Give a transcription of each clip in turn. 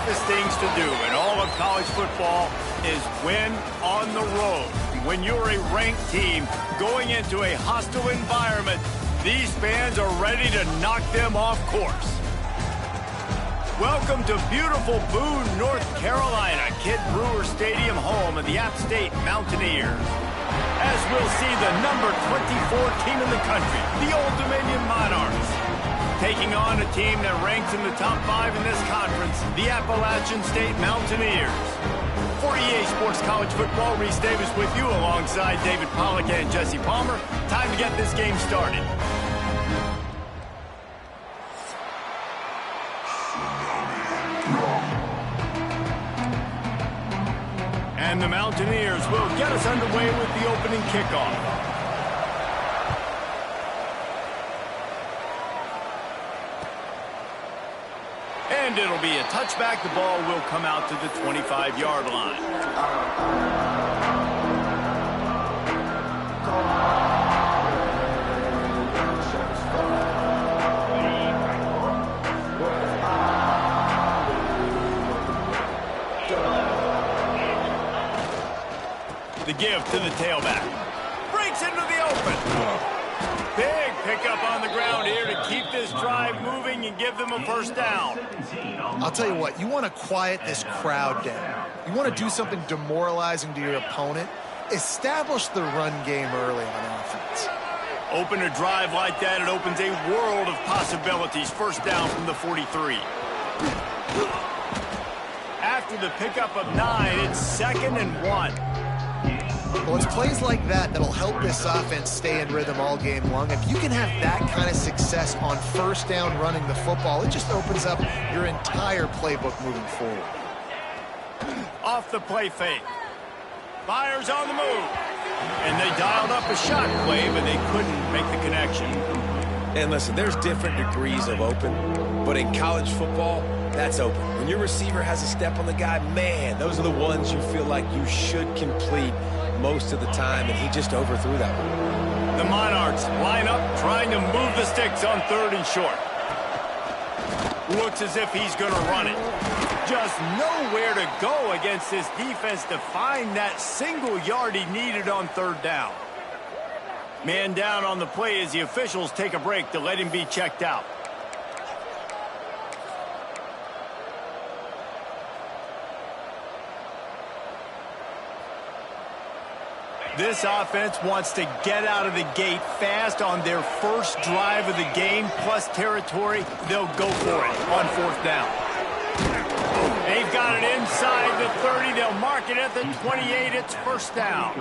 toughest things to do in all of college football is win on the road. When you're a ranked team going into a hostile environment, these fans are ready to knock them off course. Welcome to beautiful Boone, North Carolina, Kidd Brewer Stadium, home of the App State Mountaineers. As we'll see the number 24 team in the country, the Old Dominion Monarchs, taking on a team that ranks in the top 5 in this conference, the Appalachian State Mountaineers. For EA Sports College Football, Reese Davis with you alongside David Pollack and Jesse Palmer. Time to get this game started. And the Mountaineers will get us underway with the opening kickoff. And it'll be a touchback. The ball will come out to the 25-yard line. The give to the tailback. Breaks into the open. Big pickup on the ground here to keep this drive moving and give them a first down. I'll tell you what, you want to quiet this crowd down. You want to do something demoralizing to your opponent. Establish the run game early on offense. Open a drive like that, it opens a world of possibilities. First down from the 43. After the pickup of 9, it's 2nd and 1. Well, it's plays like that that'll help this offense stay in rhythm all game long. If you can have that kind of success on first down running the football, it just opens up your entire playbook moving forward. Off the play fake. Fires on the move. And they dialed up a shot play, but they couldn't make the connection. And listen, there's different degrees of open, but in college football, that's open. When your receiver has a step on the guy, man, those are the ones you feel like you should complete most of the time, and he just overthrew that one. The Monarchs line up, trying to move the sticks on 3rd and short. Looks as if he's going to run it. Just nowhere to go against this defense to find that single yard he needed on 3rd down. Man down on the play as the officials take a break to let him be checked out. This offense wants to get out of the gate fast on their first drive of the game, plus territory. They'll go for it on 4th down. They've got it inside the 30. They'll mark it at the 28. It's first down.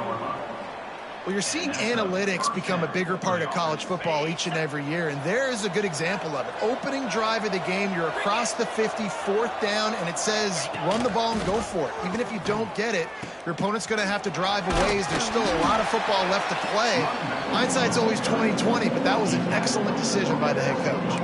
Well, you're seeing analytics become a bigger part of college football each and every year, and there is a good example of it. Opening drive of the game, you're across the 50, 4th down, and it says run the ball and go for it. Even if you don't get it, your opponent's going to have to drive a ways. There's still a lot of football left to play. Hindsight's always 20/20, but that was an excellent decision by the head coach.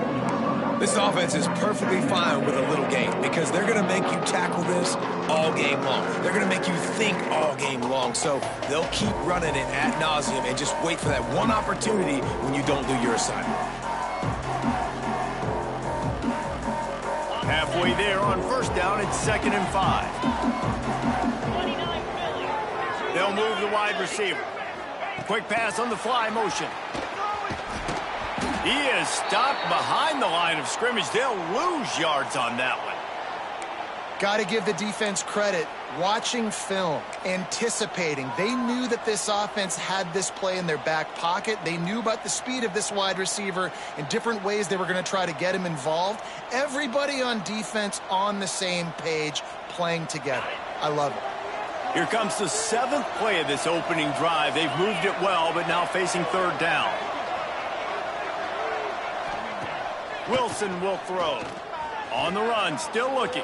This offense is perfectly fine with a little game because they're going to make you tackle this all game long. They're going to make you think all game long. So they'll keep running it ad nauseum and just wait for that one opportunity when you don't do your assignment. Halfway there on first down, it's 2nd and 5. They'll move the wide receiver. Quick pass on the fly motion. He is stopped behind the line of scrimmage. They'll lose yards on that one. Got to give the defense credit. Watching film, anticipating. They knew that this offense had this play in their back pocket. They knew about the speed of this wide receiver in different ways they were going to try to get him involved. Everybody on defense on the same page, playing together. I love it. Here comes the 7th play of this opening drive. They've moved it well, but now facing 3rd down. Wilson will throw. On the run, still looking.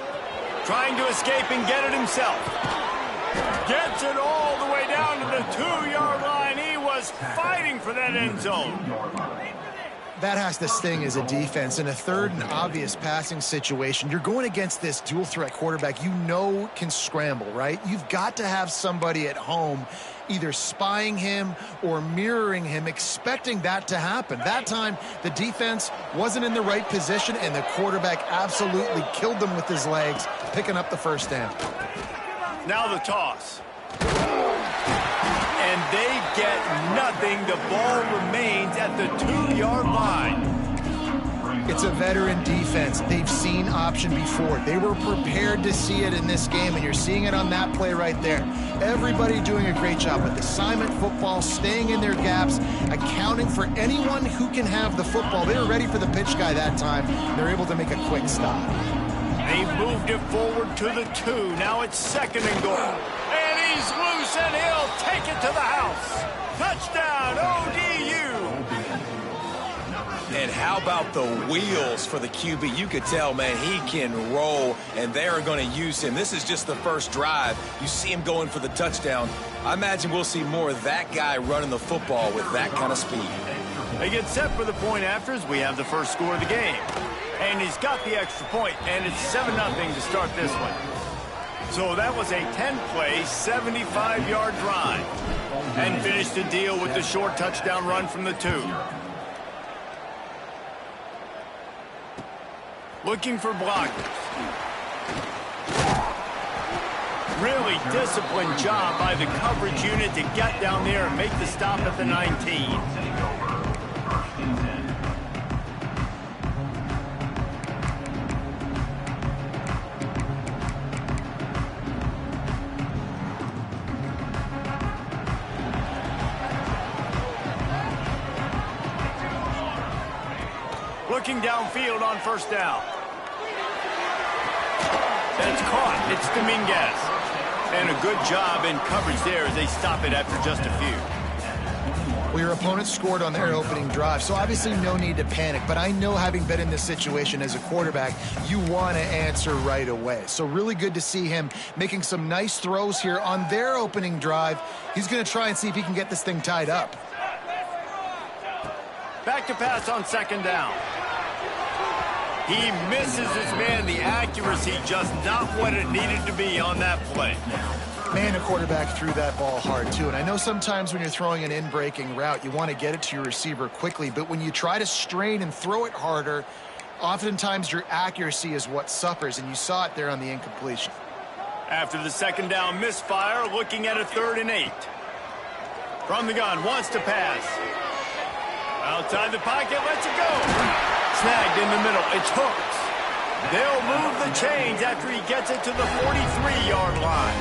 Trying to escape and get it himself. Gets it all the way down to the 2-yard line. He was fighting for that end zone. That has to sting as a defense. In a third and obvious passing situation, you're going against this dual-threat quarterback you know can scramble, right? You've got to have somebody at home either spying him or mirroring him, expecting that to happen. That time, the defense wasn't in the right position, and the quarterback absolutely killed them with his legs, picking up the first down. Now the toss. And they get nothing. The ball remains at the 2-yard line. It's a veteran defense. They've seen option before. They were prepared to see it in this game, and you're seeing it on that play right there. Everybody doing a great job with assignment football, staying in their gaps, accounting for anyone who can have the football. They were ready for the pitch guy that time. They're able to make a quick stop. They've moved it forward to the 2. Now it's 2nd and goal. And he's loose, and he'll take it to the house. Touchdown, ODU. And how about the wheels for the QB? You could tell, man, he can roll, and they're going to use him. This is just the first drive. You see him going for the touchdown. I imagine we'll see more of that guy running the football with that kind of speed. They get set for the point afters. We have the first score of the game. And he's got the extra point, and it's 7-0 to start this one. So that was a 10-play, 75-yard drive. And finished the deal with the short touchdown run from the 2. Looking for blockers. Really disciplined job by the coverage unit to get down there and make the stop at the 19. Looking downfield on first down. That's caught. It's Dominguez. And a good job in coverage there as they stop it after just a few. Well, your opponent scored on their opening drive, so obviously no need to panic. But I know, having been in this situation as a quarterback, you want to answer right away. So really good to see him making some nice throws here on their opening drive. He's going to try and see if he can get this thing tied up. Back to pass on 2nd down. He misses his man. The accuracy just not what it needed to be on that play. Man, the quarterback threw that ball hard, too. And I know sometimes when you're throwing an in-breaking route, you want to get it to your receiver quickly. But when you try to strain and throw it harder, oftentimes your accuracy is what suffers. And you saw it there on the incompletion. After the 2nd down misfire, looking at a 3rd and 8. From the gun, wants to pass. Outside the pocket, lets it go. Snagged in the middle. It's hooked. They'll move the chains after he gets it to the 43-yard line.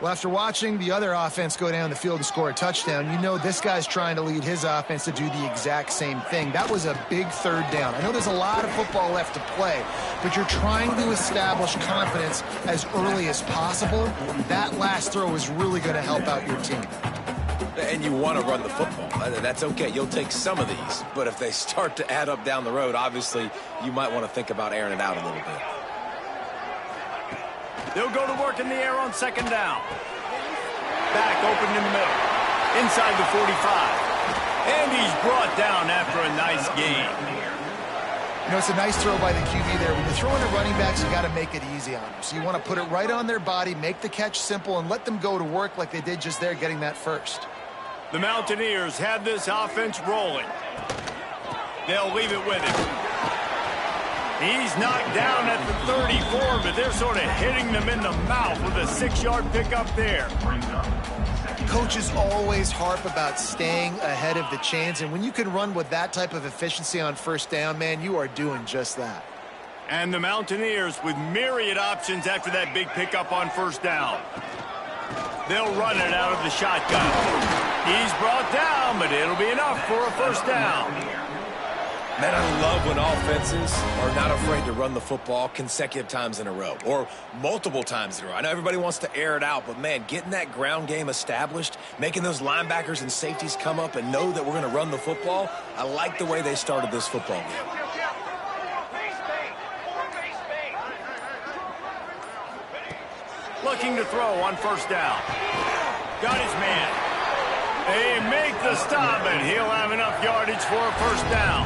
Well, after watching the other offense go down the field and score a touchdown, you know this guy's trying to lead his offense to do the exact same thing. That was a big 3rd down. I know there's a lot of football left to play, but you're trying to establish confidence as early as possible. That last throw is really going to help out your team. And you want to run the football. That's okay. You'll take some of these. But if they start to add up down the road, obviously, you might want to think about airing it out a little bit. They'll go to work in the air on 2nd down. Back open in the middle. Inside the 45. And he's brought down after a nice game. You know, it's a nice throw by the QB there. When you're throwing at running backs, you got to make it easy on them. So you want to put it right on their body, make the catch simple, and let them go to work like they did just there, getting that first. The Mountaineers have this offense rolling. They'll leave it with him. He's knocked down at the 34, but they're sort of hitting them in the mouth with a 6-yard pickup there. Coaches always harp about staying ahead of the chains, and when you can run with that type of efficiency on first down, man, you are doing just that. And the Mountaineers with myriad options after that big pickup on first down. They'll run it out of the shotgun. He's brought down, but it'll be enough for a first down. Man, I love when offenses are not afraid to run the football consecutive times in a row or multiple times in a row. I know everybody wants to air it out, but, man, getting that ground game established, making those linebackers and safeties come up and know that we're going to run the football, I like the way they started this football game. Looking to throw on first down. Got his man. They make the stop, and he'll have enough yardage for a first down.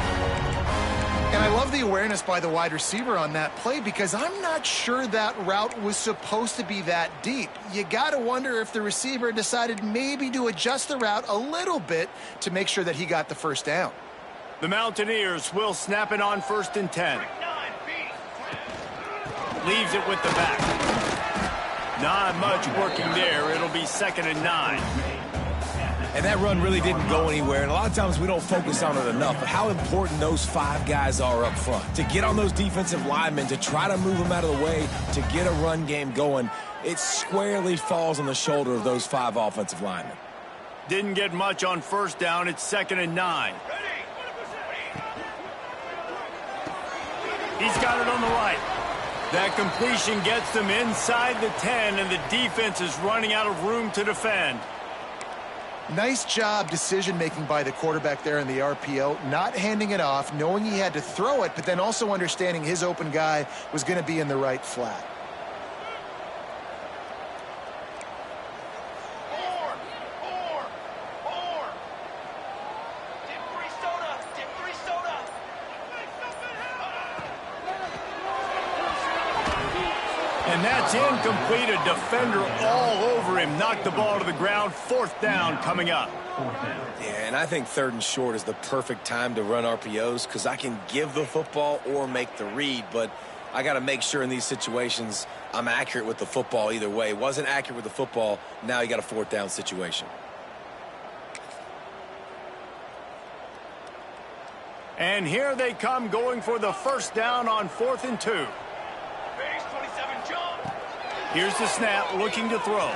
And I love the awareness by the wide receiver on that play because I'm not sure that route was supposed to be that deep. You got to wonder if the receiver decided maybe to adjust the route a little bit to make sure that he got the first down. The Mountaineers will snap it on 1st and 10. Leaves it with the back. Not much working there. It'll be 2nd and 9. And that run really didn't go anywhere, and a lot of times we don't focus on it enough, but how important those 5 guys are up front. To get on those defensive linemen, to try to move them out of the way, to get a run game going, it squarely falls on the shoulder of those 5 offensive linemen. Didn't get much on 1st down. It's 2nd and 9. He's got it on the right. That completion gets them inside the 10, and the defense is running out of room to defend. Nice job decision-making by the quarterback there in the RPO, not handing it off, knowing he had to throw it, but then also understanding his open guy was going to be in the right flat. And that's incomplete. A defender all over him. Knocked the ball to the ground. 4th down coming up. Yeah, and I think 3rd and short is the perfect time to run RPOs because I can give the football or make the read, but I got to make sure in these situations I'm accurate with the football either way. Wasn't accurate with the football. Now you got a 4th down situation. And here they come going for the first down on 4th and 2. Here's the snap, looking to throw.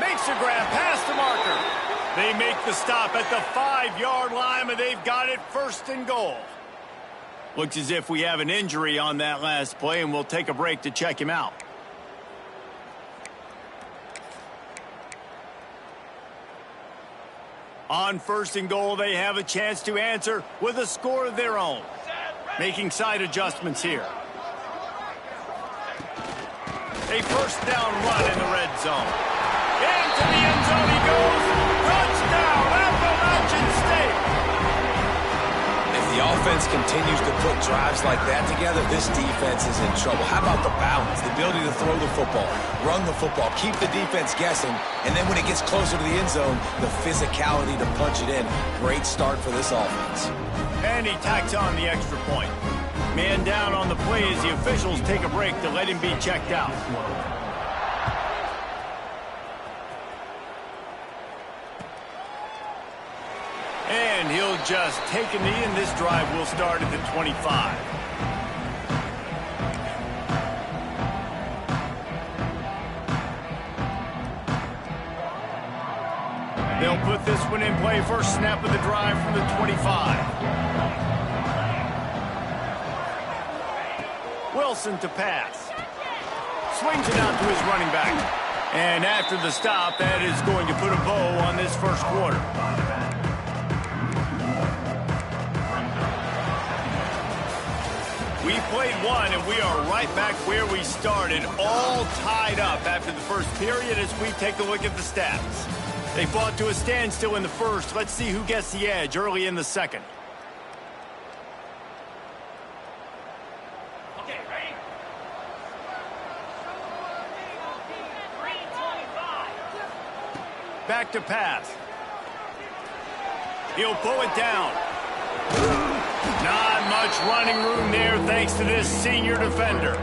Makes a grab past the marker. They make the stop at the 5-yard line, but they've got it 1st and goal. Looks as if we have an injury on that last play, and we'll take a break to check him out. On 1st and goal, they have a chance to answer with a score of their own. Making side adjustments here. A first down run in the red zone. Into the end zone he goes. Touchdown, Appalachian State. If the offense continues to put drives like that together, this defense is in trouble. How about the balance, the ability to throw the football, run the football, keep the defense guessing, and then when it gets closer to the end zone, the physicality to punch it in. Great start for this offense. And he tacks on the extra point. Man down on the play as the officials take a break to let him be checked out. And he'll just take a knee, and this drive will start at the 25. They'll put this one in play. First snap of the drive from the 25. Wilson to pass. Swings it out to his running back. And after the stop, that is going to put a bow on this first quarter. We played one, and we are right back where we started, all tied up after the first period as we take a look at the stats. They fought to a standstill in the first. Let's see who gets the edge early in the second. Back to pass. He'll pull it down. Not much running room there thanks to this senior defender.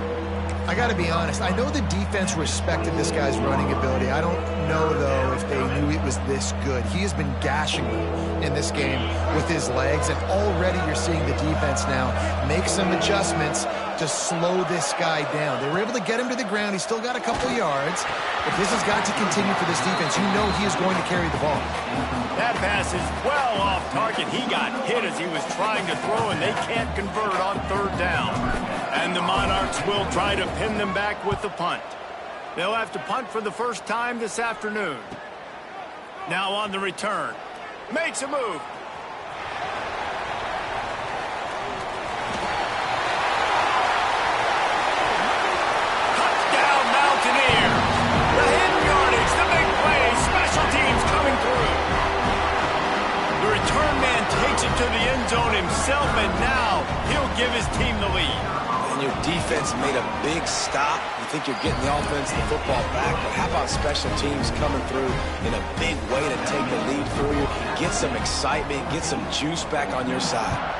I got to be honest. I know the defense respected this guy's running ability. I don't know, though, if they knew it was this good. He has been gashing them in this game with his legs, and already you're seeing the defense now make some adjustments to slow this guy down. They were able to get him to the ground. He's still got a couple yards, but this has got to continue for this defense. You know he is going to carry the ball. That pass is well off target. He got hit as he was trying to throw, and they can't convert on 3rd down. And the Monarchs will try to pin them back with the punt. They'll have to punt for the first time this afternoon. Now on the return. Makes a move. Touchdown, Mountaineers. The hidden yardage, the big play, special teams coming through. himself, and now he'll give his team the lead. And your defense made a big stop. You think you're getting the offense and the football back, but how about special teams coming through in a big way to take the lead for you? Get some excitement, get some juice back on your side.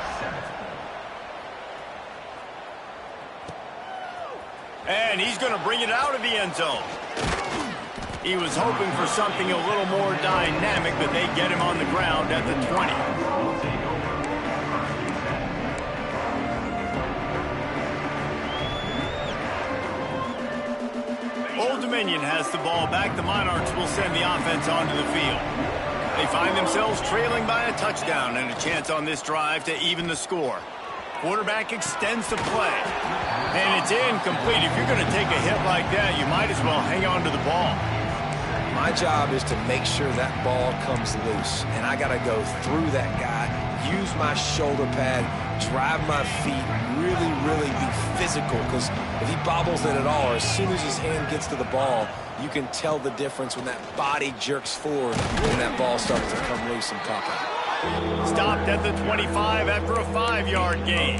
And he's going to bring it out of the end zone. He was hoping for something a little more dynamic, but they get him on the ground at the 20. Old Dominion has the ball back. The Monarchs will send the offense onto the field. They find themselves trailing by a touchdown and a chance on this drive to even the score. Quarterback extends the play. And it's incomplete. If you're going to take a hit like that, you might as well hang on to the ball. My job is to make sure that ball comes loose. And I got to go through that guy, use my shoulder pad, drive my feet, really be physical. Because if he bobbles it at all, or as soon as his hand gets to the ball, you can tell the difference when that body jerks forward and that ball starts to come loose and pop out. Stopped at the 25 after a 5-yard gain.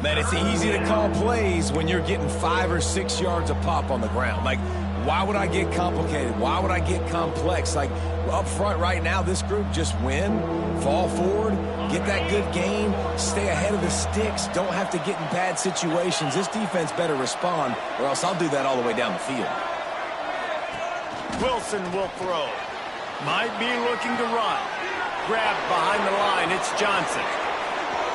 Man, it's easy to call plays when you're getting 5 or 6 yards a pop on the ground. Like, why would I get complicated? Why would I get complex? Like, up front right now, this group just win, fall forward, get that good gain, stay ahead of the sticks, don't have to get in bad situations. This defense better respond, or else I'll do that all the way down the field. Wilson will throw. Might be looking to run. Grabbed behind the line, it's Johnson.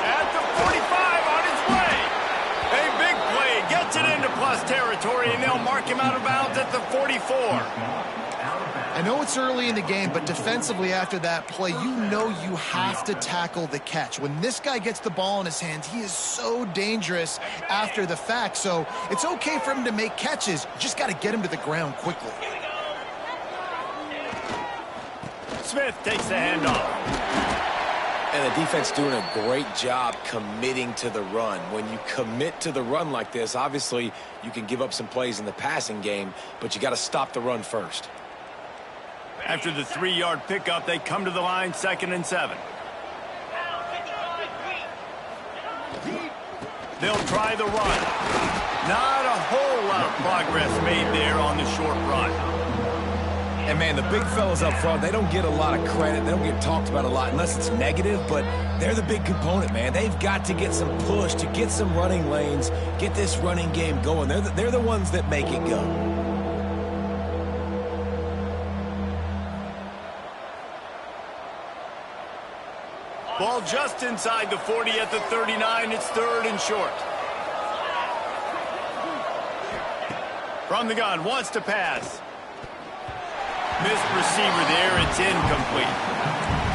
At the 45 on his way. A big play, gets it into plus territory, and they'll mark him out of bounds at the 44. I know it's early in the game, but defensively after that play, you know you have to tackle the catch. When this guy gets the ball in his hands, he is so dangerous after the fact. So it's okay for him to make catches. You just got to get him to the ground quickly. Smith takes the handoff. And the defense doing a great job committing to the run. When you commit to the run like this, obviously you can give up some plays in the passing game, but you got to stop the run first. After the 3-yard pickup, they come to the line, 2nd and 7. They'll try the run. Not a whole lot of progress made there on the short run. And, man, the big fellas up front, they don't get a lot of credit. They don't get talked about a lot unless it's negative, but they're the big component, man. They've got to get some push, to get some running lanes, get this running game going. They're the ones that make it go. Ball just inside the 40 at the 39. It's 3rd and short. From the gun, wants to pass. Missed receiver there, it's incomplete.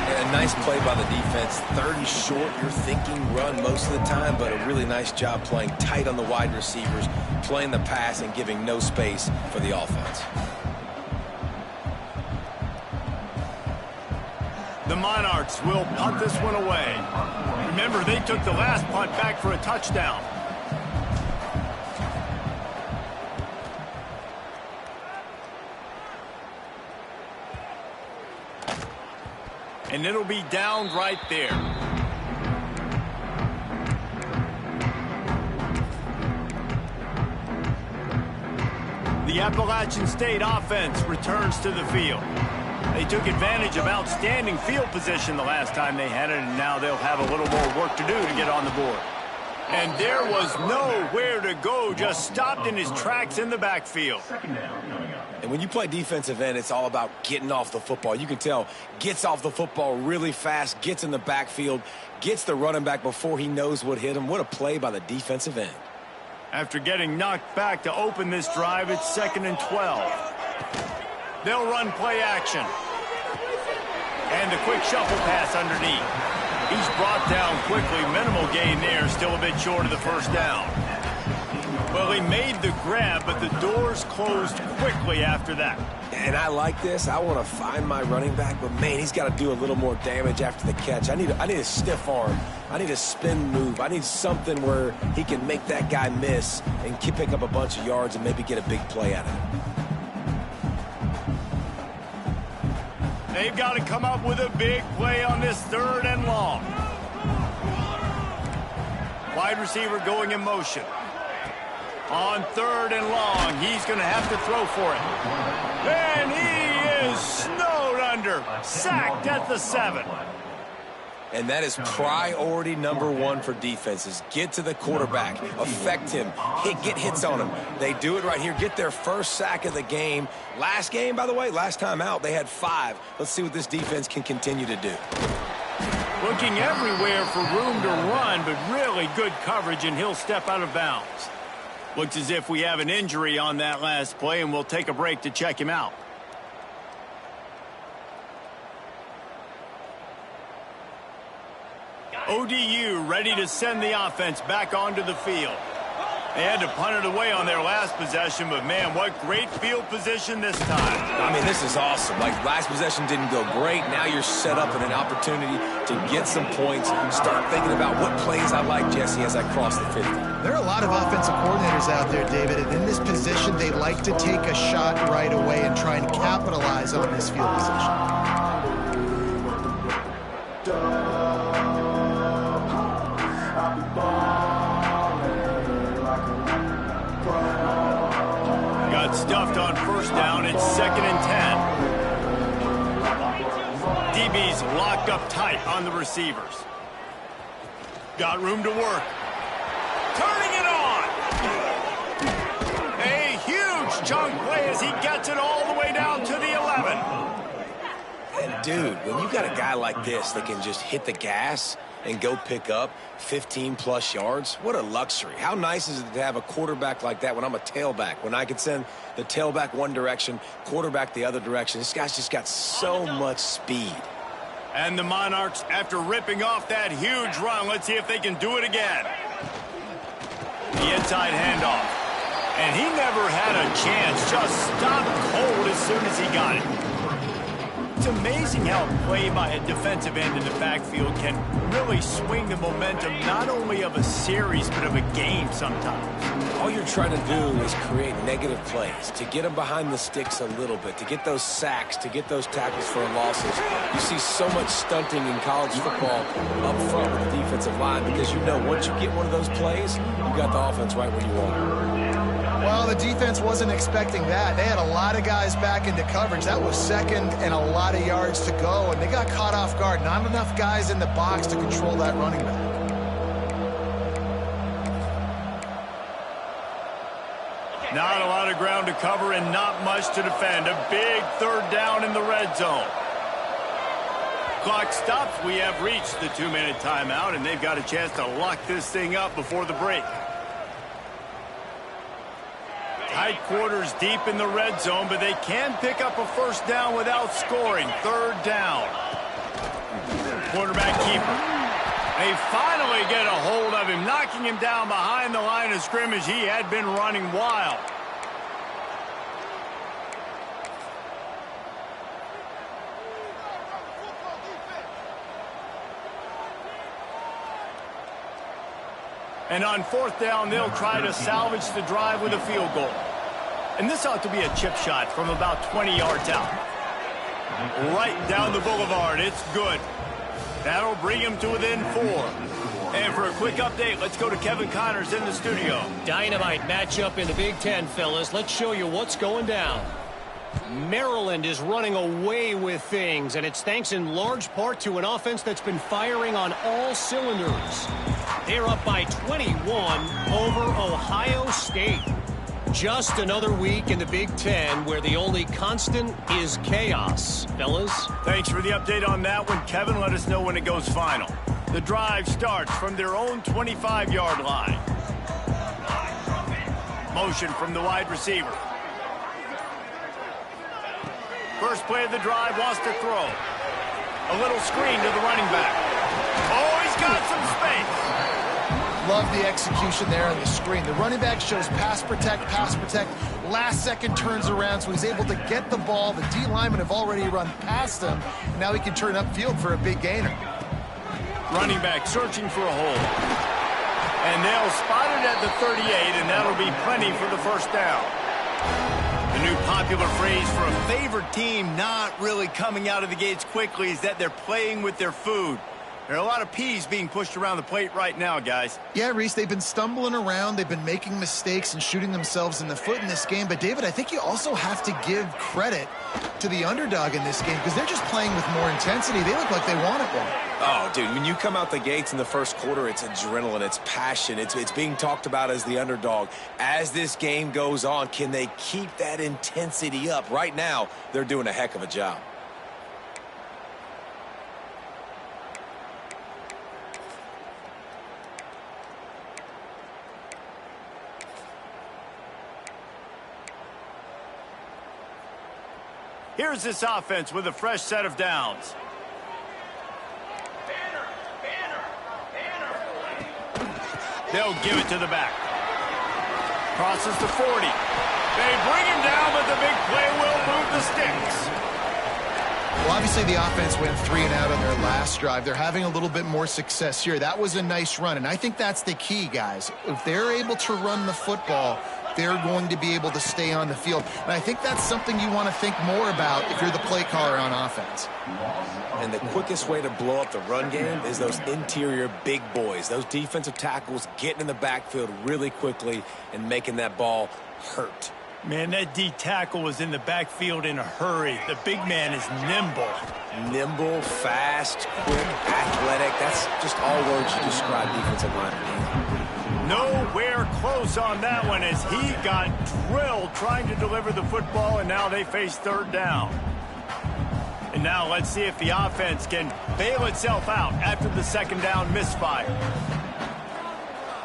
And a nice play by the defense. 3rd and short, you're thinking run most of the time, but a really nice job playing tight on the wide receivers, playing the pass and giving no space for the offense. The Monarchs will punt this one away. Remember, they took the last punt back for a touchdown. And it'll be downed right there. The Appalachian State offense returns to the field. They took advantage of outstanding field position the last time they had it, and now they'll have a little more work to do to get on the board. And there was nowhere to go, just stopped in his tracks in the backfield. And when you play defensive end, it's all about getting off the football. You can tell, gets off the football really fast, gets in the backfield, gets the running back before he knows what hit him. What a play by the defensive end. After getting knocked back to open this drive, it's 2nd and 12. They'll run play action. And the quick shuffle pass underneath. He's brought down quickly. Minimal gain there. Still a bit short of the first down. Well, he made the grab, but the doors closed quickly after that. And I like this. I want to find my running back, but, man, he's got to do a little more damage after the catch. I need a stiff arm. I need a spin move. I need something where he can make that guy miss and pick up a bunch of yards and maybe get a big play out of it. They've got to come up with a big play on this 3rd and long. Wide receiver going in motion. On 3rd and long, he's going to have to throw for it. And he is snowed under. Sacked at the 7. And that is priority number 1 for defenses. Get to the quarterback. Affect him. Get hits on him. They do it right here. Get their first sack of the game. Last game, by the way, last time out, they had 5. Let's see what this defense can continue to do. Looking everywhere for room to run, but really good coverage, and he'll step out of bounds. Looks as if we have an injury on that last play, and we'll take a break to check him out. ODU ready to send the offense back onto the field. They had to punt it away on their last possession, but man, what great field position this time. I mean, this is awesome. Like, last possession didn't go great. Now you're set up in an opportunity to get some points. Start thinking about what plays I like, Jesse, as I cross the 50. There are a lot of offensive coordinators out there, David, and in this position, they like to take a shot right away and try and capitalize on this field position. Got stuffed on 1st down. It's 2nd and 10. DB's locked up tight on the receivers. Got room to work. Turning it on. A huge chunk play as he gets it all the way down to the 11. And dude, when you got a guy like this that can just hit the gas and go pick up 15-plus yards, what a luxury. How nice is it to have a quarterback like that when I'm a tailback, when I can send the tailback one direction, quarterback the other direction. This guy's just got so much speed. And the Monarchs, after ripping off that huge run, let's see if they can do it again. The inside handoff. And he never had a chance, just stopped cold as soon as he got it. It's amazing how a play by a defensive end in the backfield can really swing the momentum not only of a series but of a game sometimes. All you're trying to do is create negative plays, to get them behind the sticks a little bit, to get those sacks, to get those tackles for losses. You see so much stunting in college football up front with the defensive line because you know once you get one of those plays, you got the offense right where you want it. Well, the defense wasn't expecting that. They had a lot of guys back into coverage. That was 2nd and a lot of yards to go, and they got caught off guard. Not enough guys in the box to control that running back. Not a lot of ground to cover and not much to defend. A big 3rd down in the red zone. Clock stops. We have reached the 2-minute timeout, and they've got a chance to lock this thing up before the break. Tight quarters deep in the red zone, but they can pick up a 1st down without scoring. 3rd down. Quarterback keeper. They finally get a hold of him, knocking him down behind the line of scrimmage. He had been running wild. And on 4th down, they'll try to salvage the drive with a field goal. And this ought to be a chip shot from about 20 yards out. Right down the boulevard. It's good. That'll bring him to within 4. And for a quick update, let's go to Kevin Connors in the studio. Dynamite matchup in the Big Ten, fellas. Let's show you what's going down. Maryland is running away with things, and it's thanks in large part to an offense that's been firing on all cylinders. They're up by 21 over Ohio State. Just another week in the Big Ten where the only constant is chaos. Fellas? Thanks for the update on that one, Kevin. Let us know when it goes final. The drive starts from their own 25-yard line. Motion from the wide receiver. First play of the drive, wants to throw. A little screen to the running back. Oh, he's got some space. Love the execution there on the screen. The running back shows pass protect, last second turns around, so he's able to get the ball. The D linemen have already run past him. Now he can turn upfield for a big gainer. Running back searching for a hole. And they'll spot it at the 38, and that'll be plenty for the 1st down. The new popular phrase for a favored team not really coming out of the gates quickly is that they're playing with their food. There are a lot of P's being pushed around the plate right now, guys. Yeah, Reese, they've been stumbling around. They've been making mistakes and shooting themselves in the foot in this game. But, David, I think you also have to give credit to the underdog in this game because they're just playing with more intensity. They look like they wanted one. Oh, dude, when you come out the gates in the first quarter, it's adrenaline, it's passion, it's being talked about as the underdog. As this game goes on, can they keep that intensity up? Right now, they're doing a heck of a job. Here's this offense with a fresh set of downs. They'll give it to the back. Crosses the 40. They bring him down, but the big play will move the sticks. Well, obviously the offense went 3 and out on their last drive. They're having a little bit more success here. That was a nice run, and I think that's the key, guys. If they're able to run the football, they're going to be able to stay on the field. And I think that's something you want to think more about if you're the play caller on offense. And the quickest way to blow up the run game is those interior big boys, those defensive tackles getting in the backfield really quickly and making that ball hurt. Man, that D tackle was in the backfield in a hurry. The big man is nimble. Nimble, fast, quick, athletic. That's just all words to describe defensive line. Nowhere close on that one as he got drilled trying to deliver the football, and now they face third down. And now let's see if the offense can bail itself out after the second down misfire.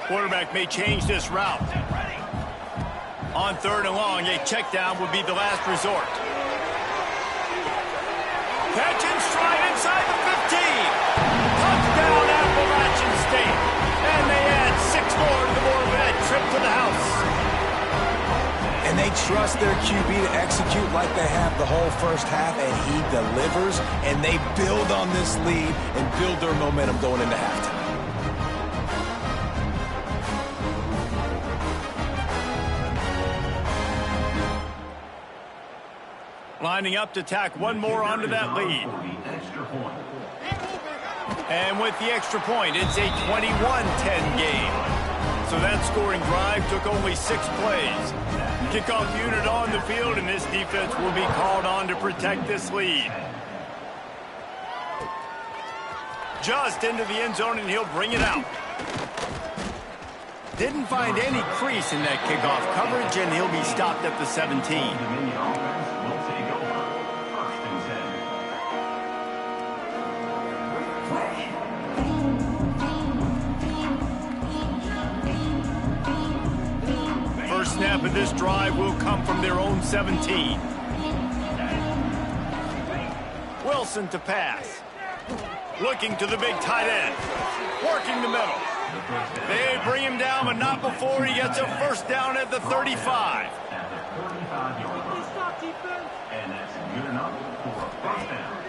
Quarterback may change this route. On third and long, a check down would be the last resort. Catch and stride inside the 15. Touchdown, Appalachian State. And they add 6 more to the board with that trip to the house. And they trust their QB to execute like they have the whole first half, and he delivers, and they build on this lead and build their momentum going into halftime. Lining up to tack one more onto that lead. And with the extra point, it's a 21-10 game. So that scoring drive took only 6 plays. Kickoff unit on the field, and this defense will be called on to protect this lead. Just into the end zone, and he'll bring it out. Didn't find any crease in that kickoff coverage, and he'll be stopped at the 17. Snap of this drive will come from their own 17. Wilson to pass. Looking to the big tight end. Working the middle. They bring him down, but not before he gets a first down at the 35.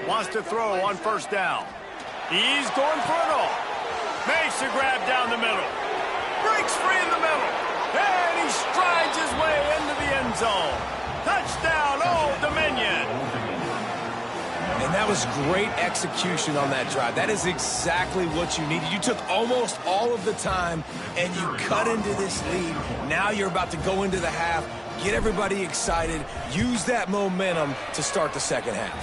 Wants to throw on first down. He's going for it all. Makes a grab down the middle. Breaks free in the middle. And he strides his way into the end zone. Touchdown, Old Dominion. And that was great execution on that drive. That is exactly what you needed. You took almost all of the time, and you cut into this lead. Now you're about to go into the half, get everybody excited, use that momentum to start the second half.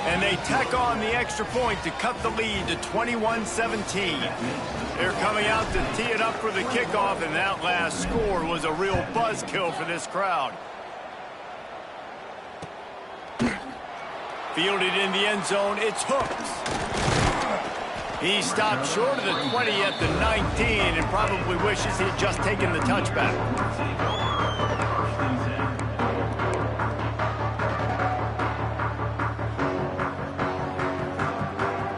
And they tack on the extra point to cut the lead to 21-17. They're coming out to tee it up for the kickoff, and that last score was a real buzzkill for this crowd. Fielded in the end zone, it's Hooks. He stopped short of the 20 at the 19 and probably wishes he'd just taken the touchback.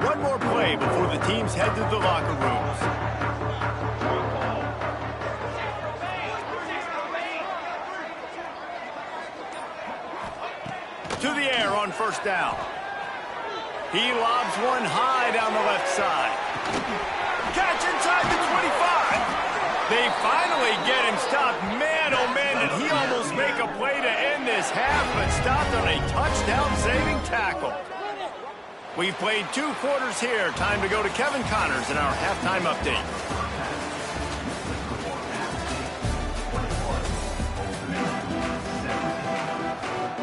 One more play before the teams head to the locker rooms. To the air on first down. He lobs one high down the left side. Catch inside the 25. They finally get him stopped. Man, oh man, did he almost make a play to end this half, but stopped on a touchdown-saving tackle. We've played 2 quarters here. Time to go to Kevin Connors in our halftime update.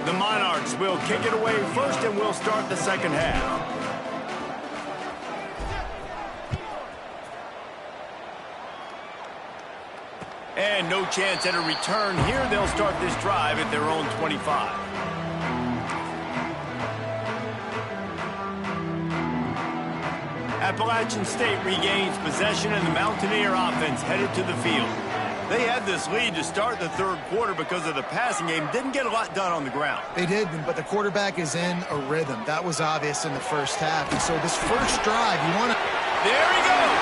The Monarchs will kick it away first, and we'll start the second half. And no chance at a return here. They'll start this drive at their own 25. Appalachian State regains possession, and the Mountaineer offense headed to the field. They had this lead to start the third quarter because of the passing game. Didn't get a lot done on the ground. They did, but the quarterback is in a rhythm. That was obvious in the first half. And so this first drive, you want to... There he goes!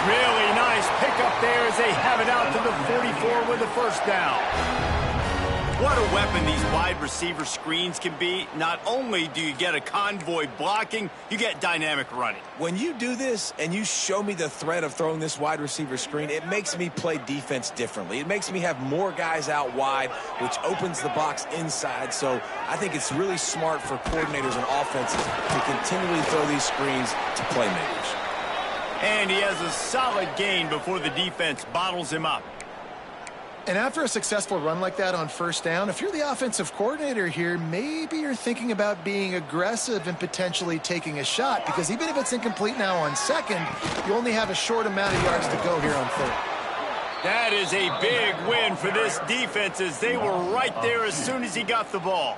Really nice pickup there as they have it out to the 44 with a first down. What a weapon these wide receiver screens can be. Not only do you get a convoy blocking, you get dynamic running. When you do this and you show me the threat of throwing this wide receiver screen, it makes me play defense differently. It makes me have more guys out wide, which opens the box inside. So I think it's really smart for coordinators and offenses to continually throw these screens to playmakers. And he has a solid gain before the defense bottles him up. And after a successful run like that on first down, if you're the offensive coordinator here, maybe you're thinking about being aggressive and potentially taking a shot, because even if it's incomplete now on second, you only have a short amount of yards to go here on third. That is a big win for this defense, as they were right there as soon as he got the ball.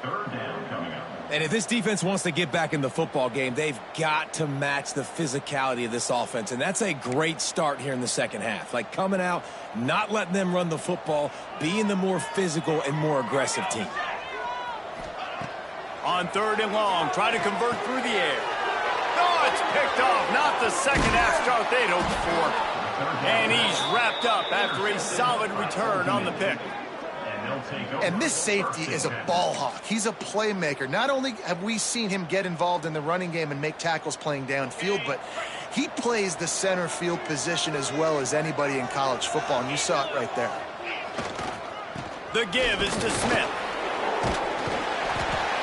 And if this defense wants to get back in the football game, they've got to match the physicality of this offense. And that's a great start here in the second half. Like coming out, not letting them run the football, being the more physical and more aggressive team. On third and long, try to convert through the air. Oh, it's picked off. Not the second half start they'd hoped for. And he's wrapped up after a solid return on the pick. And this safety is a ball hawk. He's a playmaker. Not only have we seen him get involved in the running game and make tackles playing downfield, but he plays the center field position as well as anybody in college football, and you saw it right there. The give is to Smith.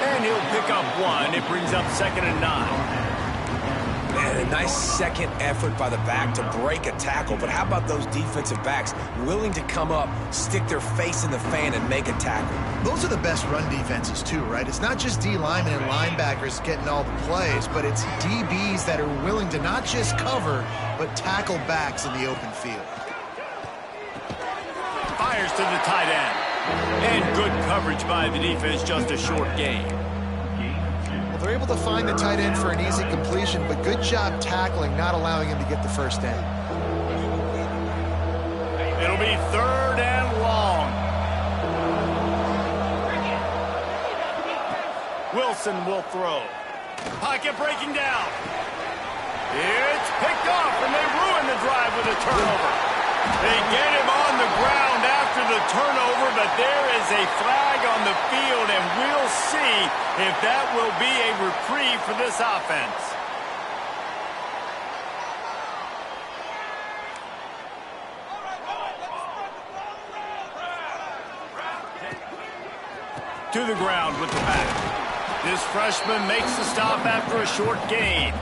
And he'll pick up one. It brings up 2nd and 9. Man, a nice second effort by the back to break a tackle. But how about those defensive backs willing to come up, stick their face in the fan, and make a tackle? Those are the best run defenses too, right? It's not just D linemen and linebackers getting all the plays, but it's DBs that are willing to not just cover, but tackle backs in the open field. Fires to the tight end. And good coverage by the defense, just a short gain. They're able to find the tight end for an easy completion, but good job tackling, not allowing him to get the first down. It'll be 3rd and long. Wilson will throw. Pocket breaking down. It's picked off, and they ruin the drive with a turnover. They get him on the ground after the turnover, but there is a flag on the field, and we'll see if that will be a reprieve for this offense. To the ground with the back. This freshman makes the stop after a short gain.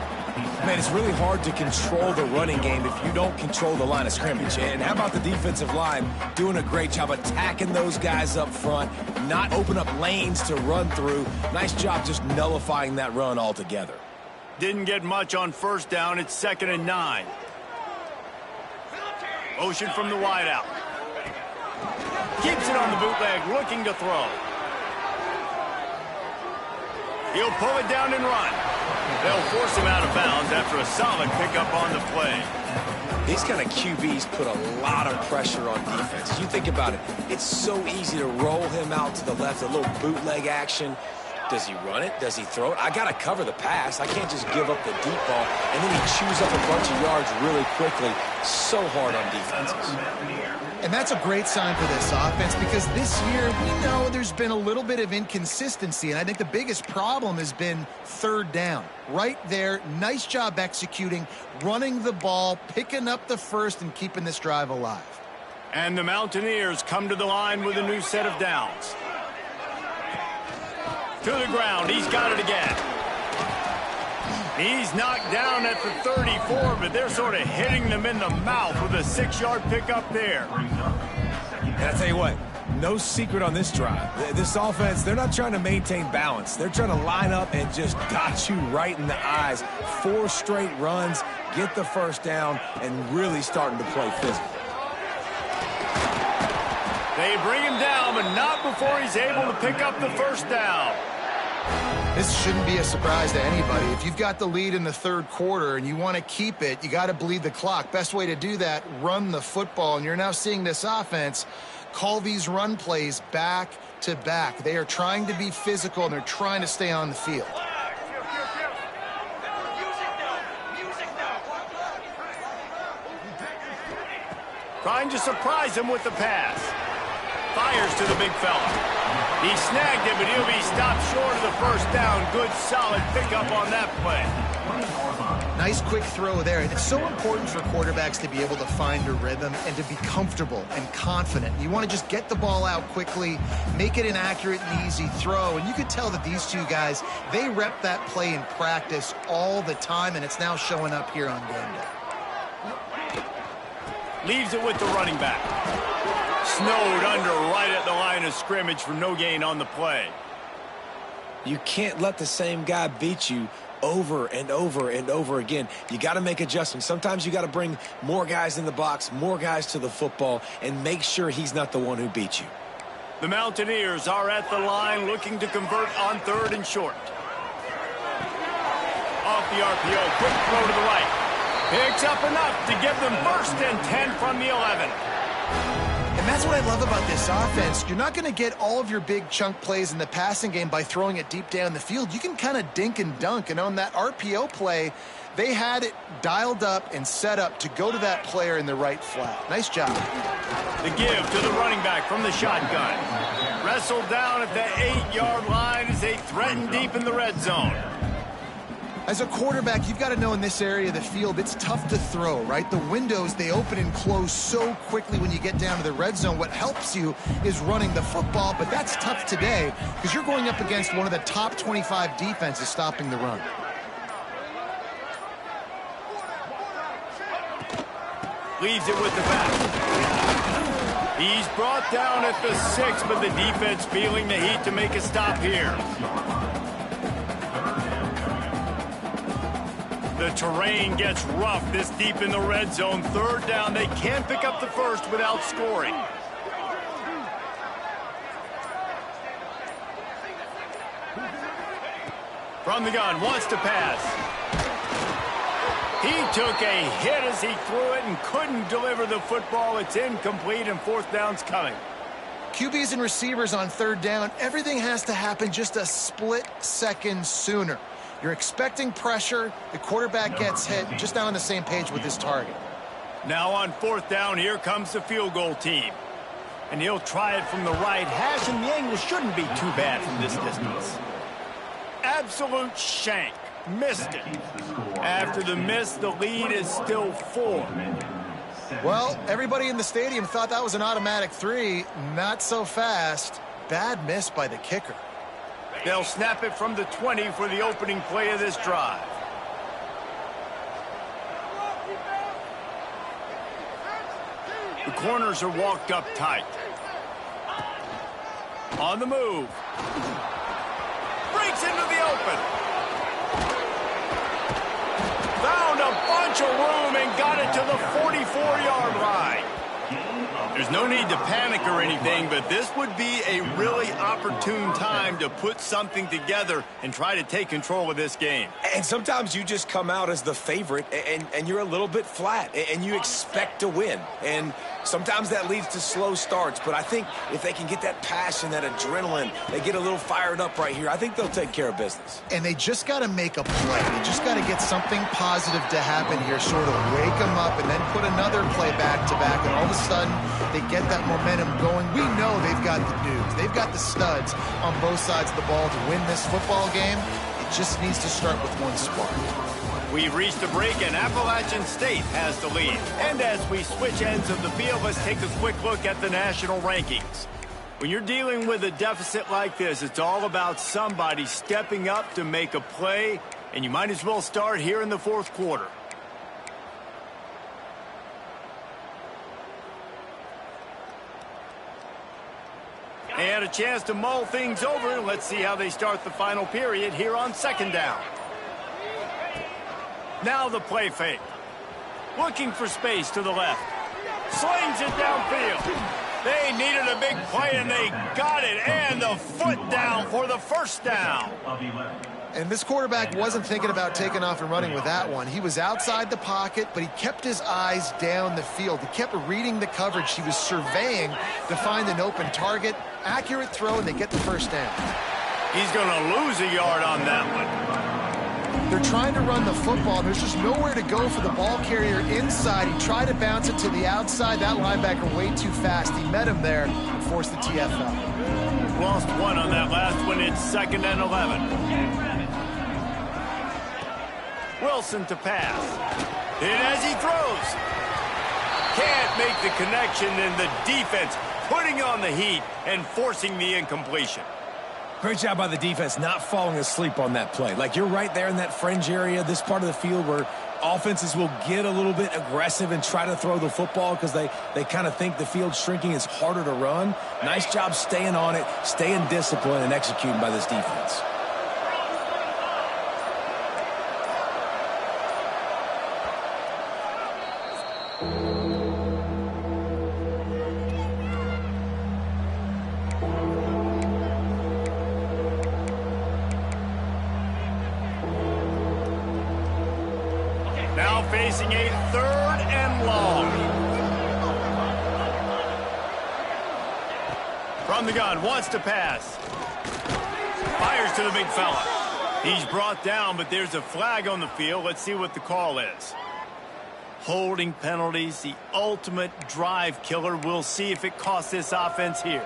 Man, it's really hard to control the running game if you don't control the line of scrimmage. And how about the defensive line doing a great job attacking those guys up front, not open up lanes to run through. Nice job just nullifying that run altogether. Didn't get much on first down. It's 2nd and 9. Motion from the wideout. Keeps it on the bootleg, looking to throw. He'll pull it down and run. They'll force him out of bounds after a solid pickup on the play. These kind of QBs put a lot of pressure on defense. You think about it, it's so easy to roll him out to the left, a little bootleg action. Does he run it? Does he throw it? I got to cover the pass. I can't just give up the deep ball, and then he chews up a bunch of yards really quickly. So hard on defenses. And that's a great sign for this offense, because this year we know there's been a little bit of inconsistency, and I think the biggest problem has been third down. Right there, nice job executing, running the ball, picking up the first, and keeping this drive alive. And the Mountaineers come to the line with a new set of downs. To the ground, he's got it again. He's knocked down at the 34, but they're sort of hitting them in the mouth with a 6-yard pickup there. And I tell you what, no secret on this drive. This offense, they're not trying to maintain balance. They're trying to line up and just dot you right in the eyes. 4 straight runs, get the first down, and really starting to play physical. They bring him down, but not before he's able to pick up the first down. This shouldn't be a surprise to anybody. If you've got the lead in the third quarter and you want to keep it, you got to bleed the clock. Best way to do that, run the football. And you're now seeing this offense call these run plays back to back. They are trying to be physical, and they're trying to stay on the field. Trying to surprise him with the pass. Fires to the big fella. He snagged it, but he'll be stopped short of the first down. Good, solid pickup on that play. Nice quick throw there. It's so important for quarterbacks to be able to find a rhythm and to be comfortable and confident. You want to just get the ball out quickly, make it an accurate and easy throw. And you could tell that these two guys, they rep that play in practice all the time, and it's now showing up here on game day. Leaves it with the running back. Snowed under right at the line of scrimmage for no gain on the play. You can't let the same guy beat you over and over and over again. You got to make adjustments. Sometimes you got to bring more guys in the box, more guys to the football, and make sure he's not the one who beats you. The Mountaineers are at the line looking to convert on 3rd and short. Off the RPO, quick throw to the right. Picks up enough to give them 1st and 10 from the 11. And that's what I love about this offense. You're not going to get all of your big chunk plays in the passing game by throwing it deep down the field. You can kind of dink and dunk. And on that RPO play, they had it dialed up and set up to go to that player in the right flat. Nice job. The give to the running back from the shotgun. Wrestled down at the 8-yard line as they threaten deep in the red zone. As a quarterback, you've got to know in this area of the field, it's tough to throw, right? The windows, they open and close so quickly when you get down to the red zone. What helps you is running the football, but that's tough today because you're going up against one of the top 25 defenses stopping the run. Leaves it with the back. He's brought down at the 6, but the defense feeling the heat to make a stop here. The terrain gets rough this deep in the red zone. 3rd down. They can't pick up the first without scoring. From the gun, wants to pass. He took a hit as he threw it and couldn't deliver the football. It's incomplete, and 4th down's coming. QBs and receivers on 3rd down, everything has to happen just a split second sooner. You're expecting pressure. The quarterback gets hit. Just not on the same page with his target. Now on 4th down, here comes the field goal team. And he'll try it from the right hash, and the angle shouldn't be too bad from this distance. Absolute shank. Missed it. After the miss, the lead is still 4. Well, everybody in the stadium thought that was an automatic 3. Not so fast. Bad miss by the kicker. They'll snap it from the 20 for the opening play of this drive. The corners are walked up tight. On the move. Breaks into the open. Found a bunch of room and got it to the 44-yard line. There's no need to panic or anything, but this would be a really opportune time to put something together and try to take control of this game. And sometimes you just come out as the favorite, and you're a little bit flat, and you expect to win. And sometimes that leads to slow starts, but I think if they can get that passion, that adrenaline, they get a little fired up right here, I think they'll take care of business. And they just got to make a play. They just got to get something positive to happen here, sort of wake them up, and then put another play back-to-back, and all of a sudden they get that momentum going. We know they've got the dudes. They've got the studs on both sides of the ball to win this football game. It just needs to start with one spark. We've reached a break, and Appalachian State has the lead. And as we switch ends of the field, let's take a quick look at the national rankings. When you're dealing with a deficit like this, it's all about somebody stepping up to make a play, and you might as well start here in the fourth quarter. And a chance to mull things over. Let's see how they start the final period here on second down. Now the play fake. Looking for space to the left. Slings it downfield. They needed a big play, and they got it. And the foot down for the first down. And this quarterback wasn't thinking about taking off and running with that one. He was outside the pocket, but he kept his eyes down the field. He kept reading the coverage. He was surveying to find an open target. Accurate throw, and they get the first down. He's going to lose a yard on that one. They're trying to run the football. There's just nowhere to go for the ball carrier inside. He tried to bounce it to the outside. That linebacker way too fast. He met him there and forced the TFL. Lost one on that last one. It's 2nd and 11. Wilson to pass. And as he throws, can't make the connection, and the defense putting on the heat and forcing the incompletion. Great job by the defense not falling asleep on that play. Like, you're right there in that fringe area, this part of the field where offenses will get a little bit aggressive and try to throw the football because they kind of think the field's shrinking. It's harder to run. Nice job staying on it, staying disciplined, and executing by this defense. Now facing a 3rd and long. From the gun, wants to pass. Fires to the big fella. He's brought down, but there's a flag on the field. Let's see what the call is. Holding penalties, the ultimate drive killer. We'll see if it costs this offense here.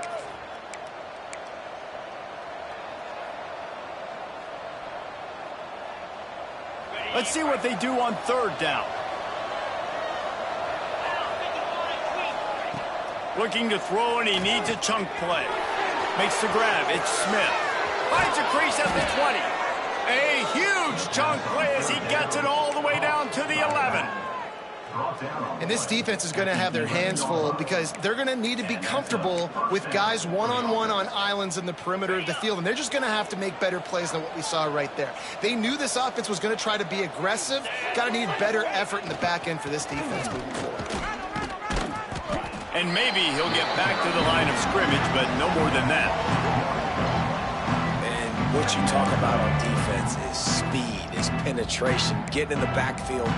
Let's see what they do on 3rd down. Looking to throw, and he needs a chunk play. Makes the grab. It's Smith. Finds a crease at the 20. A huge chunk play as he gets it all the way down to the 11. And this defense is going to have their hands full because they're going to need to be comfortable with guys one-on-one on islands in the perimeter of the field, and they're just going to have to make better plays than what we saw right there. They knew this offense was going to try to be aggressive. Got to need better effort in the back end for this defense moving forward. And maybe he'll get back to the line of scrimmage, but no more than that. And what you talk about on defense is speed, is penetration, getting in the backfield,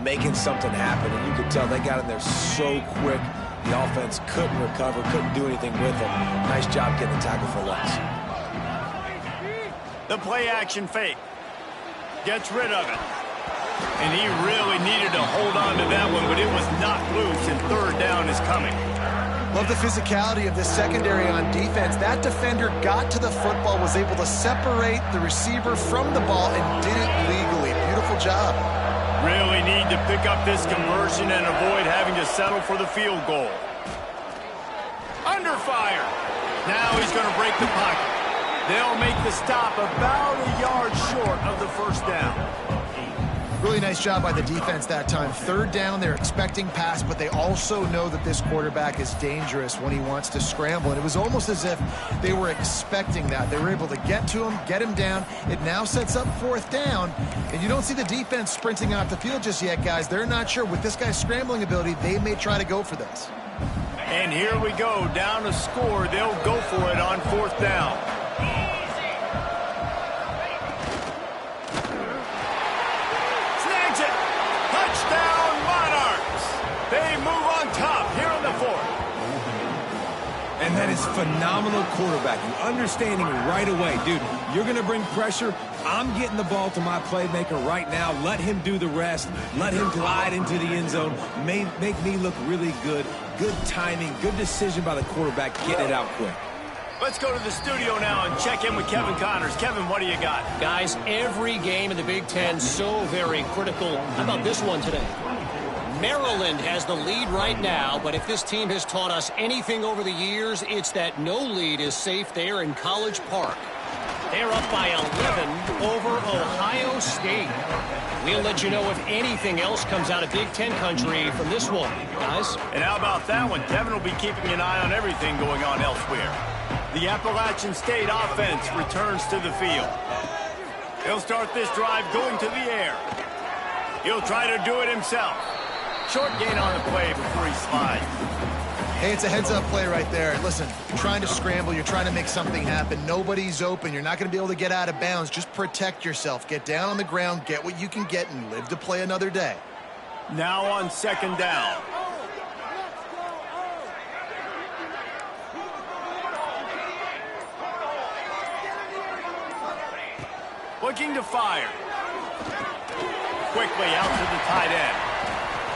making something happen, and you could tell they got in there so quick. The offense couldn't recover, couldn't do anything with them. Nice job getting the tackle for loss. The play action fake. Gets rid of it. And he really needed to hold on to that one, but it was knocked loose, and 3rd down is coming. Love the physicality of this secondary on defense. That defender got to the football, was able to separate the receiver from the ball, and did it legally. Beautiful job. Really need to pick up this conversion and avoid having to settle for the field goal. Under fire. Now he's going to break the pocket. They'll make the stop about a yard short of the first down. Really nice job by the defense that time. 3rd down, they're expecting pass, but they also know that this quarterback is dangerous when he wants to scramble. And it was almost as if they were expecting that. They were able to get to him, get him down. It now sets up 4th down. And you don't see the defense sprinting off the field just yet, guys. They're not sure. With this guy's scrambling ability, they may try to go for this. And here we go. Down a score. They'll go for it on 4th down. They move on top here in the 4th. And that is phenomenal quarterbacking. Understanding right away, dude, you're going to bring pressure. I'm getting the ball to my playmaker right now. Let him do the rest. Let him glide into the end zone. Make me look really good. Good timing, good decision by the quarterback, getting it out quick. Let's go to the studio now and check in with Kevin Connors. Kevin, what do you got? Guys, every game in the Big Ten so very critical. How about this one today? Maryland has the lead right now, but if this team has taught us anything over the years, it's that no lead is safe there in College Park. They're up by 11 over Ohio State. We'll let you know if anything else comes out of Big Ten country from this one, guys. And how about that one? Kevin will be keeping an eye on everything going on elsewhere. The Appalachian State offense returns to the field. He'll start this drive going to the air. He'll try to do it himself. Short gain on the play before he slides. Hey, it's a heads-up play right there. Listen, you're trying to scramble. You're trying to make something happen. Nobody's open. You're not going to be able to get out of bounds. Just protect yourself. Get down on the ground, get what you can get, and live to play another day. Now on second down. Looking to fire. Quickly out to the tight end.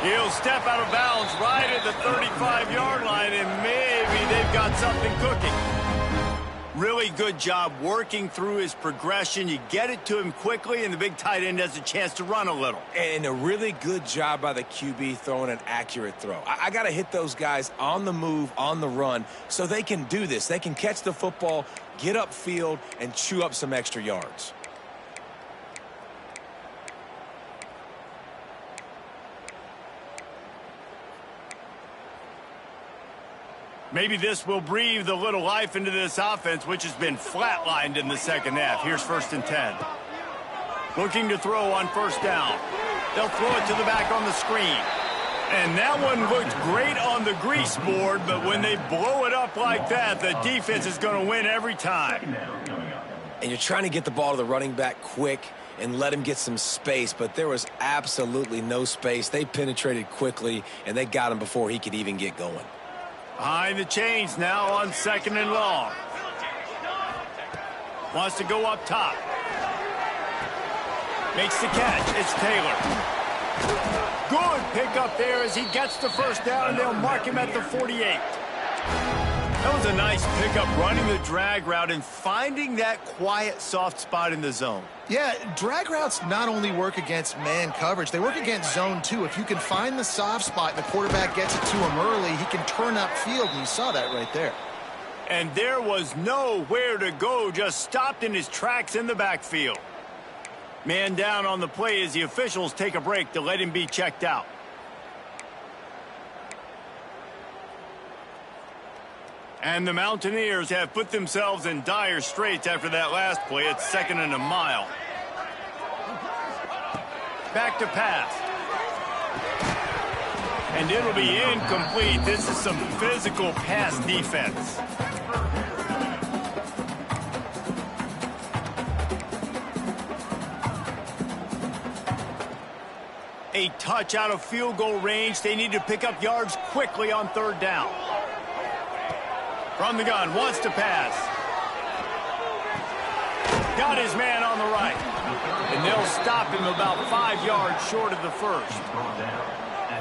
He'll step out of bounds right at the 35-yard line, and maybe they've got something cooking. Really good job working through his progression. You get it to him quickly, and the big tight end has a chance to run a little. And a really good job by the QB throwing an accurate throw. I got to hit those guys on the move, on the run, so they can do this. They can catch the football, get upfield, and chew up some extra yards. Maybe this will breathe a little life into this offense, which has been flatlined in the second half. Here's 1st and 10. Looking to throw on first down. They'll throw it to the back on the screen. And that one looked great on the grease board, but when they blow it up like that, the defense is going to win every time. And you're trying to get the ball to the running back quick and let him get some space, but there was absolutely no space. They penetrated quickly, and they got him before he could even get going. Behind the chains now on 2nd and long. Wants to go up top. Makes the catch. It's Taylor. Good pickup there as he gets the first down, and they'll mark him at the 48. That was a nice pickup, running the drag route and finding that quiet, soft spot in the zone. Yeah, drag routes not only work against man coverage, they work against zone too. If you can find the soft spot and the quarterback gets it to him early, he can turn upfield, and you saw that right there. And there was nowhere to go, just stopped in his tracks in the backfield. Man down on the play as the officials take a break to let him be checked out. And the Mountaineers have put themselves in dire straits after that last play. It's 2nd and a mile. Back to pass. And it'll be incomplete. This is some physical pass defense. A touch out of field goal range. They need to pick up yards quickly on 3rd down. From the gun, wants to pass. Got his man on the right. And they'll stop him about 5 yards short of the first.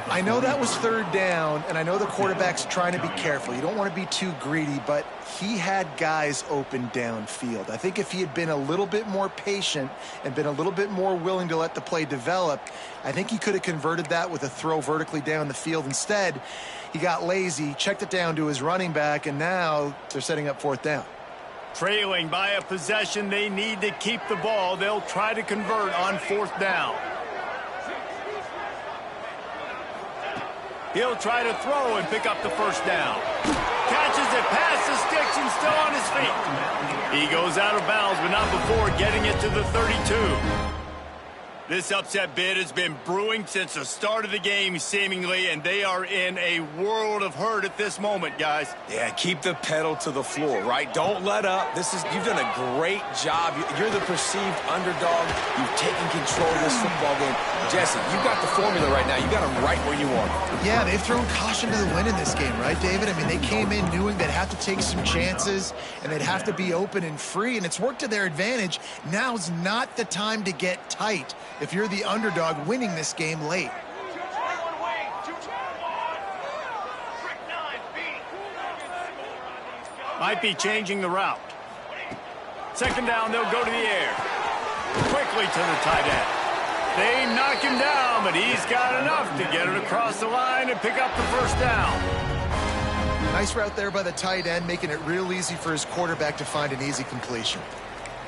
I know that was 3rd down, and I know the quarterback's trying to be careful. You don't want to be too greedy, but he had guys open downfield. I think if he had been a little bit more patient and been a little bit more willing to let the play develop, I think he could have converted that with a throw vertically down the field. Instead, he got lazy, checked it down to his running back, and now they're setting up 4th down. Trailing by a possession, they need to keep the ball. They'll try to convert on 4th down. He'll try to throw and pick up the first down. Catches it past the sticks and still on his feet. He goes out of bounds, but not before getting it to the 32. This upset bid has been brewing since the start of the game, seemingly, and they are in a world of hurt at this moment, guys. Yeah, keep the pedal to the floor, right? Don't let up. You've done a great job. You're the perceived underdog. You've taken control of this football game. Jesse, you got the formula right now. You got them right where you want them. Yeah, they've thrown caution to the wind in this game, right, David? I mean, they came in knowing they'd have to take some chances, and they'd have to be open and free, and it's worked to their advantage. Now's not the time to get tight if you're the underdog winning this game late. Might be changing the route. 2nd down, they'll go to the air. Quickly to the tight end. They knock him down, but he's got enough to get it across the line and pick up the first down. Nice route there by the tight end, making it real easy for his quarterback to find an easy completion.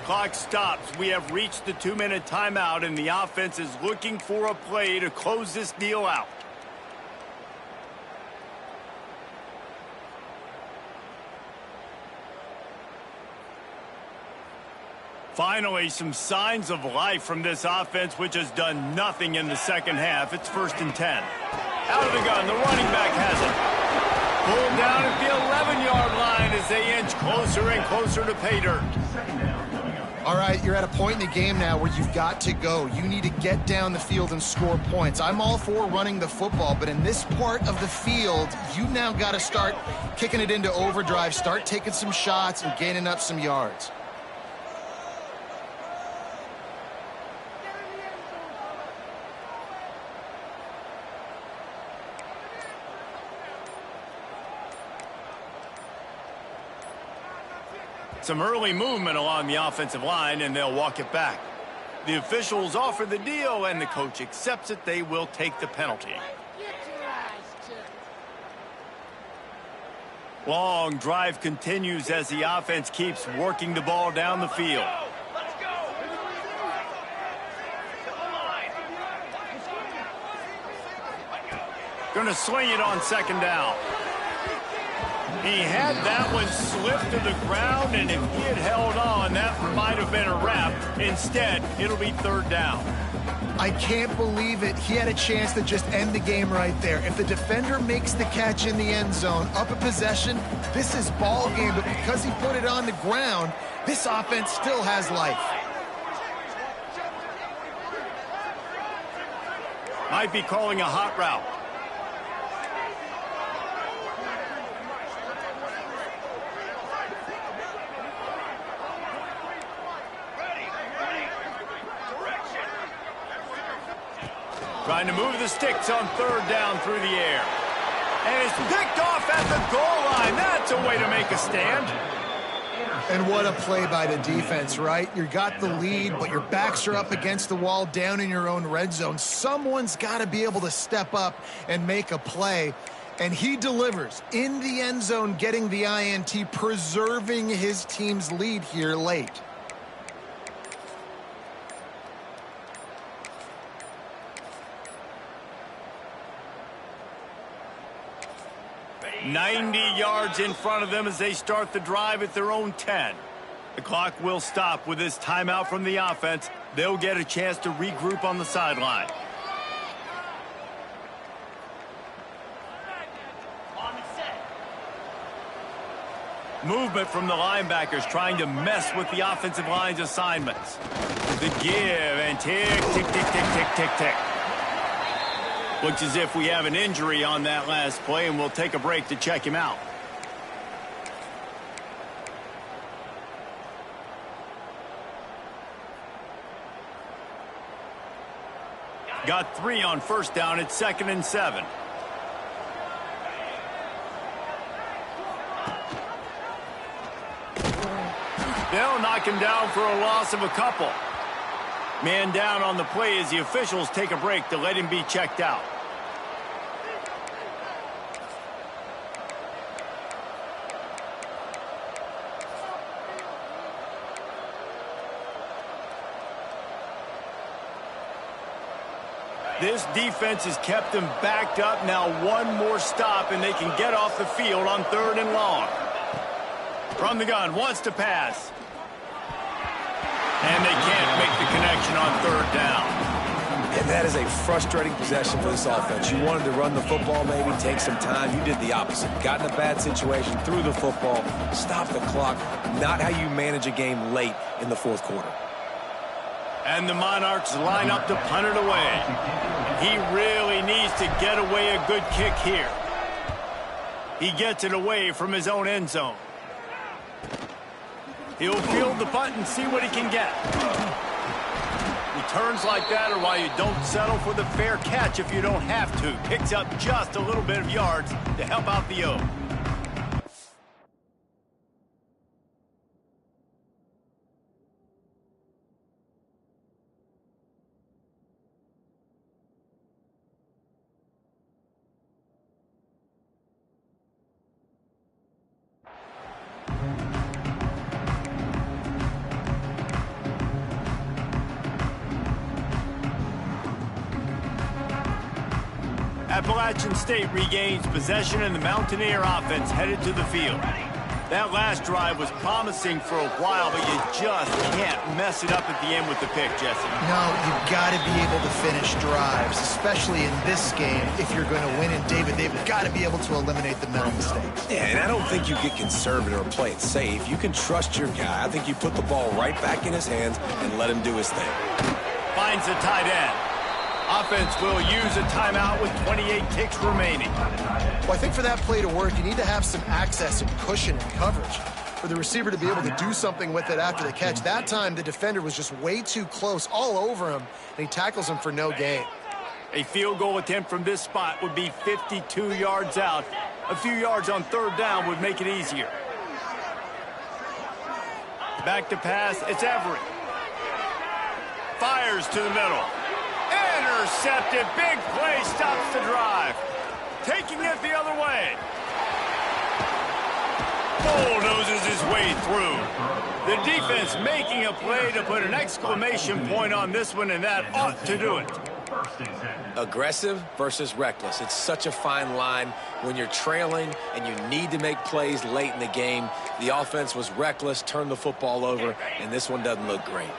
Clock stops. We have reached the 2-minute timeout, and the offense is looking for a play to close this deal out. Finally, some signs of life from this offense, which has done nothing in the second half. It's 1st and 10. Out of the gun, the running back has it. Pulled down at the 11-yard line as they inch closer and closer to pay dirt. All right, you're at a point in the game now where you've got to go. You need to get down the field and score points. I'm all for running the football, but in this part of the field, you now got to start kicking it into overdrive, start taking some shots and gaining up some yards. Some early movement along the offensive line, and they'll walk it back. The officials offer the deal, and the coach accepts it. They will take the penalty. Long drive continues as the offense keeps working the ball down the field. Gonna swing it on 2nd down. He had that one slip to the ground, and if he had held on, that might have been a wrap. Instead, it'll be 3rd down. I can't believe it. He had a chance to just end the game right there. If the defender makes the catch in the end zone, up a possession, this is ball game. But because he put it on the ground, this offense still has life. Might be calling a hot route. Trying to move the sticks on 3rd down through the air. And it's picked off at the goal line. That's a way to make a stand. And what a play by the defense, right? You got the lead, but your backs are up against the wall down in your own red zone. Someone's got to be able to step up and make a play. And he delivers in the end zone, getting the INT, preserving his team's lead here late. 90 yards in front of them as they start the drive at their own 10. The clock will stop with this timeout from the offense. They'll get a chance to regroup on the sideline. Movement from the linebackers trying to mess with the offensive line's assignments. The give and tick, tick, tick, tick, tick, tick, tick. Looks as if we have an injury on that last play, and we'll take a break to check him out. Got 3 on 1st down. It's 2nd and 7. They'll knock him down for a loss of a couple. Man down on the play as the officials take a break to let him be checked out. This defense has kept them backed up. Now one more stop, and they can get off the field on 3rd and long. From the gun, wants to pass. And they can't make the connection on 3rd down. And that is a frustrating possession for this offense. You wanted to run the football, maybe take some time. You did the opposite. Got in a bad situation, threw the football, stopped the clock. Not how you manage a game late in the 4th quarter. And the Monarchs line up to punt it away. He really needs to get away a good kick here. He gets it away from his own end zone. He'll field the punt and see what he can get. Returns like that are why you don't settle for the fair catch if you don't have to. Picks up just a little bit of yards to help out the O. Appalachian State regains possession and the Mountaineer offense headed to the field. That last drive was promising for a while, but you just can't mess it up at the end with the pick, Jesse. No, you've got to be able to finish drives, especially in this game if you're going to win. And David, they've got to be able to eliminate the mental mistakes. Yeah, and I don't think you get conservative or play it safe. You can trust your guy. I think you put the ball right back in his hands and let him do his thing. Finds a tight end. Offense will use a timeout with 28 kicks remaining. Well, I think for that play to work, you need to have some access and cushion and coverage for the receiver to be able to do something with it after the catch. That time, the defender was just way too close, all over him, and he tackles him for no gain. A field goal attempt from this spot would be 52 yards out. A few yards on third down would make it easier. Back to pass, it's Everett. Fires to the middle. Intercepted, big play, stops the drive. Taking it the other way. Bulldozes his way through. The defense making a play to put an exclamation point on this one, and that ought to do it. Aggressive versus reckless. It's such a fine line when you're trailing and you need to make plays late in the game. The offense was reckless, turned the football over, and this one doesn't look great.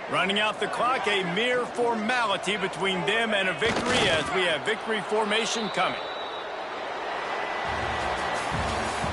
Running out the clock, a mere formality between them and a victory as we have victory formation coming.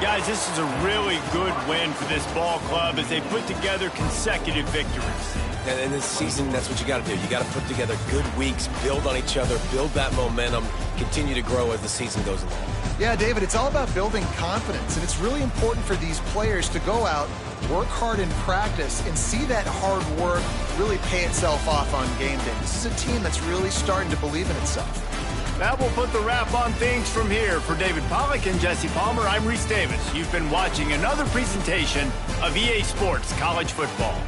Guys, this is a really good win for this ball club as they put together consecutive victories. And in this season, that's what you got to do. You got to put together good weeks, build on each other, build that momentum, continue to grow as the season goes along. Yeah, David, it's all about building confidence, and it's really important for these players to go out, work hard in practice, and see that hard work really pay itself off on game day. This is a team that's really starting to believe in itself. That will put the wrap on things from here. For David Pollack and Jesse Palmer, I'm Reese Davis. You've been watching another presentation of EA Sports College Football.